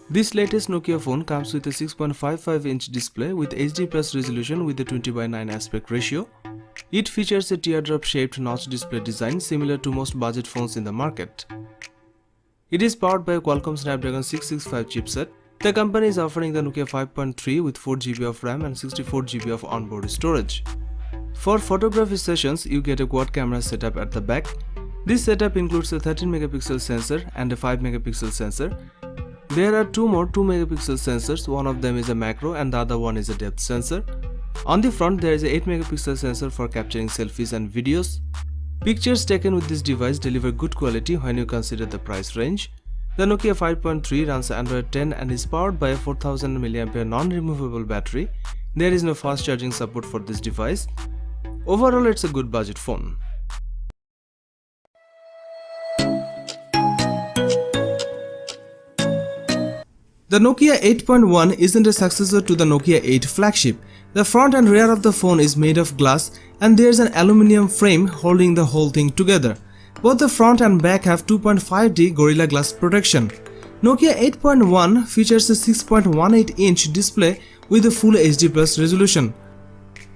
This latest Nokia phone comes with a 6.55-inch display with HD+ resolution with a 20:9 aspect ratio. It features a teardrop-shaped notch display design similar to most budget phones in the market. It is powered by a Qualcomm Snapdragon 665 chipset. The company is offering the Nokia 5.3 with 4GB of RAM and 64GB of onboard storage. For photography sessions, you get a quad camera setup at the back. This setup includes a 13-megapixel sensor and a 5-megapixel sensor. There are two more 2-megapixel sensors, one of them is a macro and the other one is a depth sensor. On the front there is a 8-megapixel sensor for capturing selfies and videos. Pictures taken with this device deliver good quality when you consider the price range. The Nokia 5.3 runs Android 10 and is powered by a 4000 mAh non-removable battery. There is no fast charging support for this device. Overall, it's a good budget phone. The Nokia 8.1 isn't a successor to the Nokia 8 flagship. The front and rear of the phone is made of glass and there's an aluminum frame holding the whole thing together. Both the front and back have 2.5D Gorilla Glass protection. Nokia 8.1 features a 6.18-inch display with a full HD+ resolution.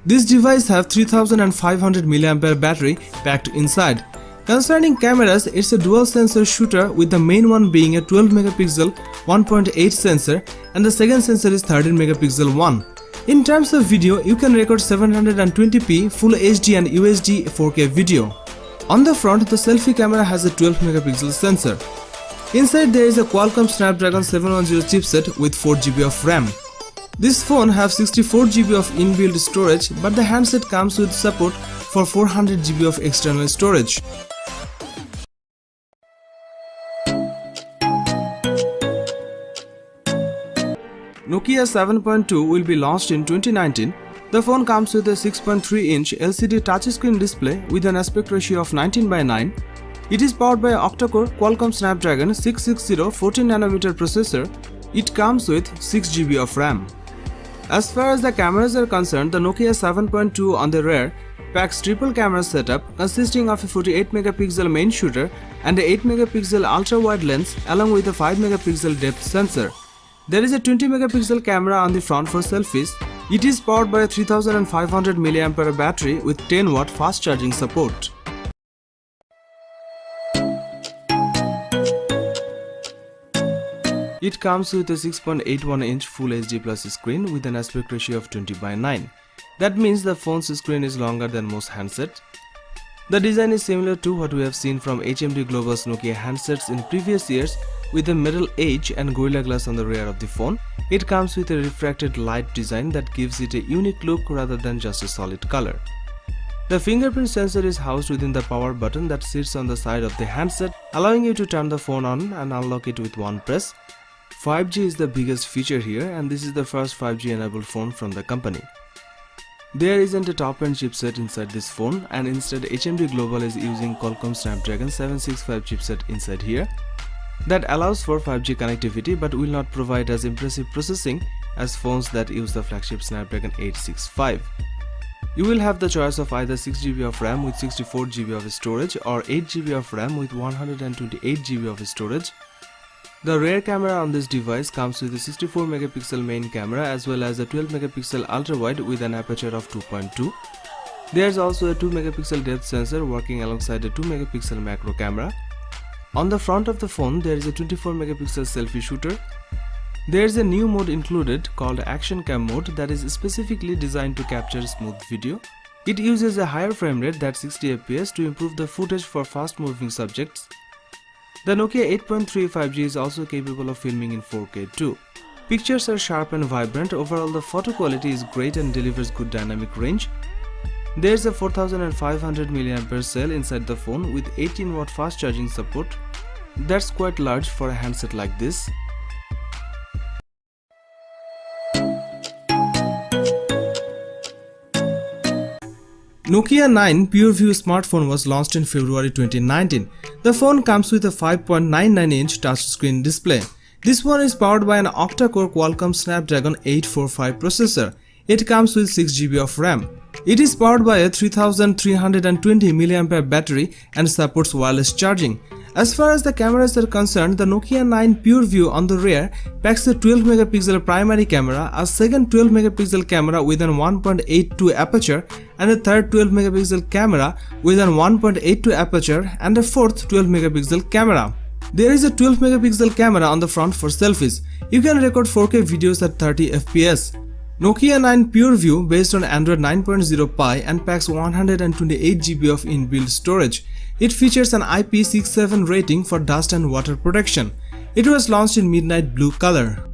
This device has 3500 mAh battery packed inside. Concerning cameras, it's a dual sensor shooter with the main one being a 12-megapixel 1.8 sensor and the second sensor is 13-megapixel one. In terms of video, you can record 720p Full HD and UHD 4K video. On the front, the selfie camera has a 12-megapixel sensor. Inside there is a Qualcomm Snapdragon 710 chipset with 4GB of RAM. This phone has 64GB of inbuilt storage, but the handset comes with support for 400GB of external storage. Nokia 7.2 will be launched in 2019. The phone comes with a 6.3-inch LCD touchscreen display with an aspect ratio of 19:9. It is powered by an octa-core Qualcomm Snapdragon 660 14nm processor. It comes with 6GB of RAM. As far as the cameras are concerned, the Nokia 7.2 on the rear packs triple camera setup consisting of a 48-megapixel main shooter and a 8-megapixel ultra-wide lens along with a 5-megapixel depth sensor. There is a 20-megapixel camera on the front for selfies. It is powered by a 3500 mAh battery with 10-watt fast charging support. It comes with a 6.81-inch Full HD Plus screen with an aspect ratio of 20:9. That means the phone's screen is longer than most handsets. The design is similar to what we have seen from AT&T Global's Nokia handsets in previous years with a metal edge and Gorilla Glass on the rear of the phone. It comes with a refracted light design that gives it a unique look rather than just a solid color. The fingerprint sensor is housed within the power button that sits on the side of the handset, allowing you to turn the phone on and unlock it with one press. 5G is the biggest feature here, and this is the first 5G enabled phone from the company. There isn't a top-end chipset inside this phone, and instead AT&T Global is using Qualcomm Snapdragon 765 chipset inside here. That allows for 5G connectivity but will not provide as impressive processing as phones that use the flagship Snapdragon 865. You will have the choice of either 6GB of RAM with 64GB of storage or 8GB of RAM with 128GB of storage. The rear camera on this device comes with a 64-megapixel main camera as well as a 12-megapixel ultra-wide with an aperture of 2.2. There's also a 2-megapixel depth sensor working alongside a 2-megapixel macro camera. On the front of the phone, there is a 24-megapixel selfie shooter. There is a new mode included called Action Cam mode that is specifically designed to capture smooth video. It uses a higher frame rate than 60 fps to improve the footage for fast-moving subjects. The Nokia 8.3 5G is also capable of filming in 4K too. Pictures are sharp and vibrant. Overall, the photo quality is great and delivers good dynamic range. There is a 4500 mAh cell inside the phone with 18-watt fast charging support. That's quite large for a handset like this. Nokia 9 PureView smartphone was launched in February 2019. The phone comes with a 5.99-inch touchscreen display. This one is powered by an octa-core Qualcomm Snapdragon 845 processor. It comes with 6GB of RAM. It is powered by a 3320 mAh battery and supports wireless charging. As far as the cameras are concerned, the Nokia 9 PureView on the rear packs a 12-megapixel primary camera, a second 12-megapixel camera with an 1.82 aperture, and a third 12-megapixel camera with an 1.82 aperture, and a fourth 12-megapixel camera. There is a 12-megapixel camera on the front for selfies. You can record 4K videos at 30 fps. Nokia 9 PureView based on Android 9.0 Pie and packs 128 GB of inbuilt storage. It features an IP67 rating for dust and water protection. It was launched in midnight blue color.